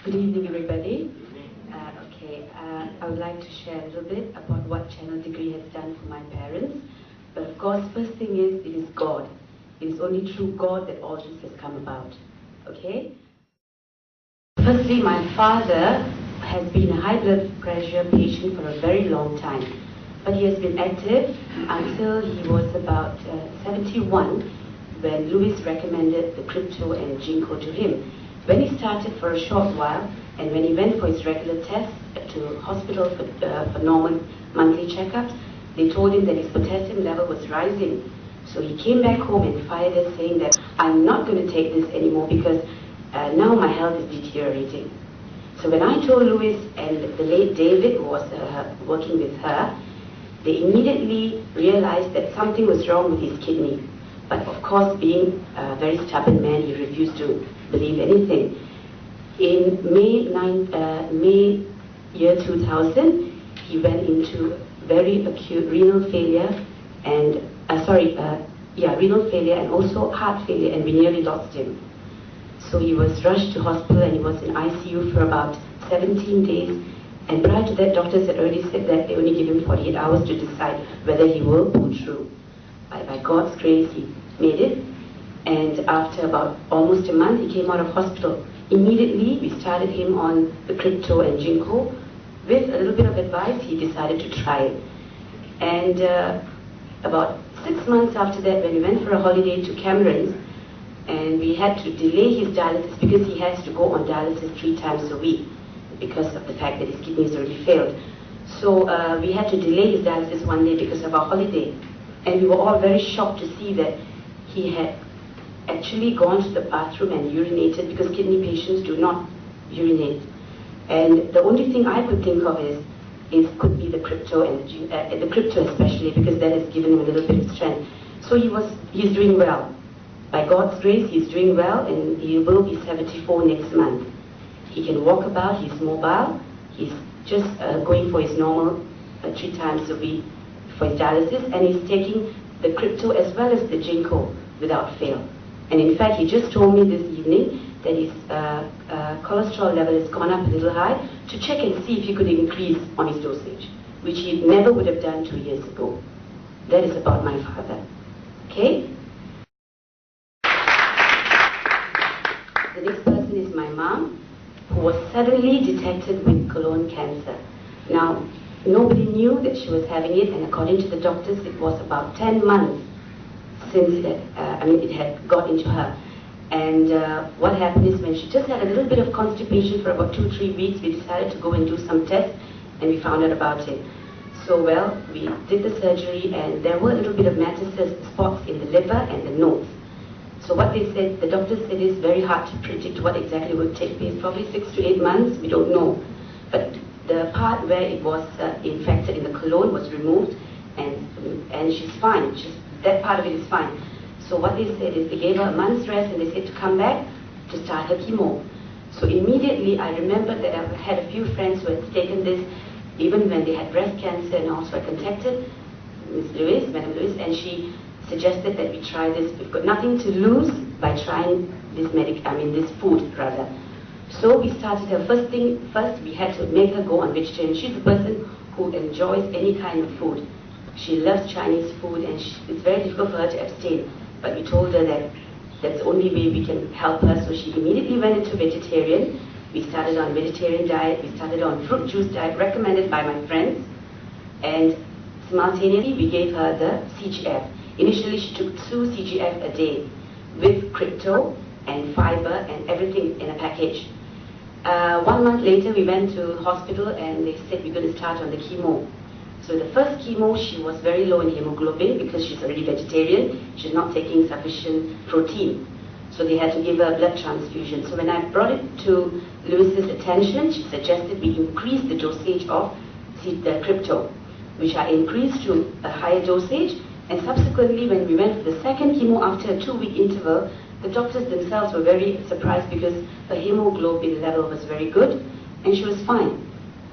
Good evening, everybody. I would like to share a little bit about what Channel Degree has done for my parents. But of course, first thing is, it is God. It is only through God that all this has come about. Okay? Firstly, my father has been a high blood pressure patient for a very long time. But he has been active until he was about 71, when Louis recommended the crypto and ginkgo to him. When he started for a short while, and when he went for his regular tests to hospital for normal monthly checkups, they told him that his potassium level was rising. So he came back home and fired us, saying that I'm not going to take this anymore because now my health is deteriorating. So when I told Louis and the late David, who was working with her, they immediately realized that something was wrong with his kidney. But of course, being a very stubborn man, he refused to believe anything. In May year 2000, he went into very acute renal failure and renal failure and also heart failure, and we nearly lost him. So he was rushed to hospital and he was in ICU for about 17 days. And prior to that, doctors had already said that they only give him 48 hours to decide whether he will pull through. By God's grace, he made it. And after about almost a month, he came out of hospital. Immediately, we started him on the crypto and ginkgo. With a little bit of advice, he decided to try it. And about 6 months after that, when we went for a holiday to Cameron's, and we had to delay his dialysis because he has to go on dialysis 3 times a week because of the fact that his kidneys already failed. So we had to delay his dialysis one day because of our holiday. And we were all very shocked to see that he had actually gone to the bathroom and urinated, because kidney patients do not urinate. And the only thing I could think of could be the crypto, and the crypto especially, because that has given him a little bit of strength. So he's doing well. By God's grace, he's doing well, and he will be 74 next month. He can walk about, he's mobile, he's just going for his normal 3 times a week for his dialysis, and he's taking the crypto as well as the ginkgo without fail. And in fact, he just told me this evening that his cholesterol level has gone up a little high, to check and see if he could increase on his dosage, which he never would have done 2 years ago. That is about my father. Okay? The next person is my mom, who was suddenly detected with colon cancer. Now, nobody knew that she was having it, and according to the doctors, it was about 10 months since it had got into her. And what happened is, when she just had a little bit of constipation for about 2-3 weeks, we decided to go and do some tests, and we found out about it. So, well, we did the surgery, and there were a little bit of metastasis spots in the liver and the nodes. So what they said, the doctors said, is very hard to predict what exactly would take place. Probably 6 to 8 months, we don't know. But the part where it was infected in the colon was removed, and she's fine. That part of it is fine. So what they said is, they gave her a month's rest, and they said to come back to start her chemo. So immediately, I remember that I had a few friends who had taken this even when they had breast cancer, and also I contacted Madam Lewis, and she suggested that we try this. We've got nothing to lose by trying this food rather. So we started her. First we had to make her go on vegetarian. She's a person who enjoys any kind of food. She loves Chinese food, and it's very difficult for her to abstain. But we told her that that's the only way we can help her. So she immediately went into vegetarian. We started on vegetarian diet. We started on fruit juice diet recommended by my friends. And simultaneously we gave her the CGF. Initially, she took 2 CGF a day with crypto and fiber and everything in a package. 1 month later, we went to hospital, and they said we're going to start on the chemo. So the first chemo, she was very low in hemoglobin because she's already vegetarian. She's not taking sufficient protein. So they had to give her a blood transfusion. So when I brought it to Lewis's attention, she suggested we increase the dosage of the crypto, which I increased to a higher dosage. And subsequently, when we went for the second chemo after a 2-week interval, the doctors themselves were very surprised because her hemoglobin level was very good, and she was fine.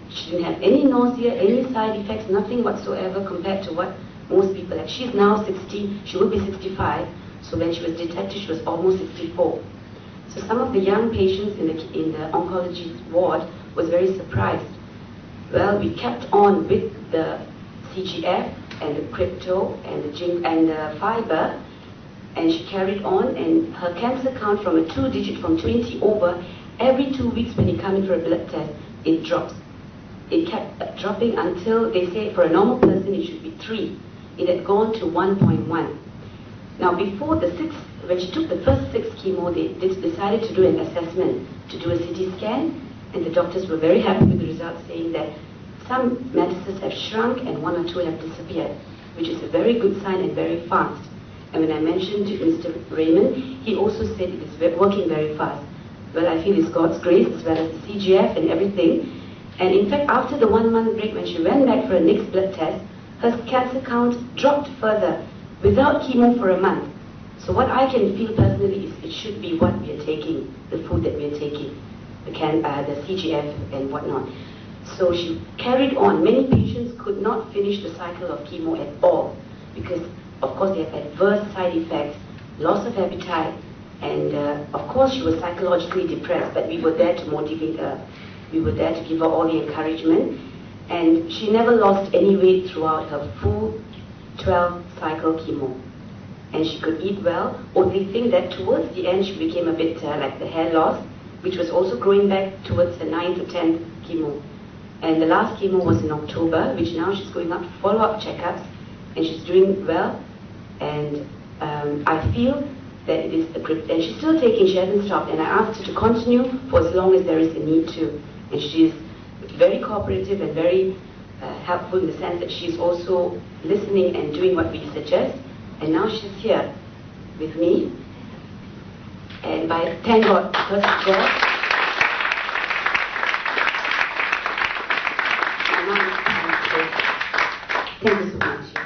She didn't have any nausea, any side effects, nothing whatsoever compared to what most people have. She's now 60, she will be 65, so when she was detected, she was almost 64. So some of the young patients in the oncology ward was very surprised. Well, we kept on with the CGF and the crypto and the zinc and the fiber, and she carried on, and her cancer count from a 2-digit, from 20 over, every 2 weeks when you come in for a blood test, it drops. It kept dropping until, they say, for a normal person it should be 3. It had gone to 1.1. Now before the 6, when she took the first 6 chemo, they decided to do an assessment, to do a CT scan, and the doctors were very happy with the results, saying that some metastases have shrunk and 1 or 2 have disappeared, which is a very good sign and very fast. And when I mentioned to Mr. Raymond, he also said it is working very fast. Well, I feel it's God's grace as well as the CGF and everything. And in fact, after the 1 month break, when she went back for a next blood test, her cancer count dropped further without chemo for a month. So what I can feel personally is it should be what we are taking, the food that we are taking, the CGF and whatnot. So she carried on. Many patients could not finish the cycle of chemo at all because, of course, they have adverse side effects, loss of appetite, and of course she was psychologically depressed, but we were there to motivate her. We were there to give her all the encouragement, and she never lost any weight throughout her full 12 cycle chemo. And she could eat well, only thing that towards the end she became a bit like the hair loss, which was also growing back towards the 9th or 10th chemo. And the last chemo was in October, which now she's going up for follow-up checkups, and she's doing well. And I feel that it is a great, and she's still taking, she hasn't stopped, and I asked her to continue for as long as there is a need to. And she's very cooperative and very helpful in the sense that she's also listening and doing what we suggest. And now she's here with me. And thank God, first of all, my mom is thank you so much.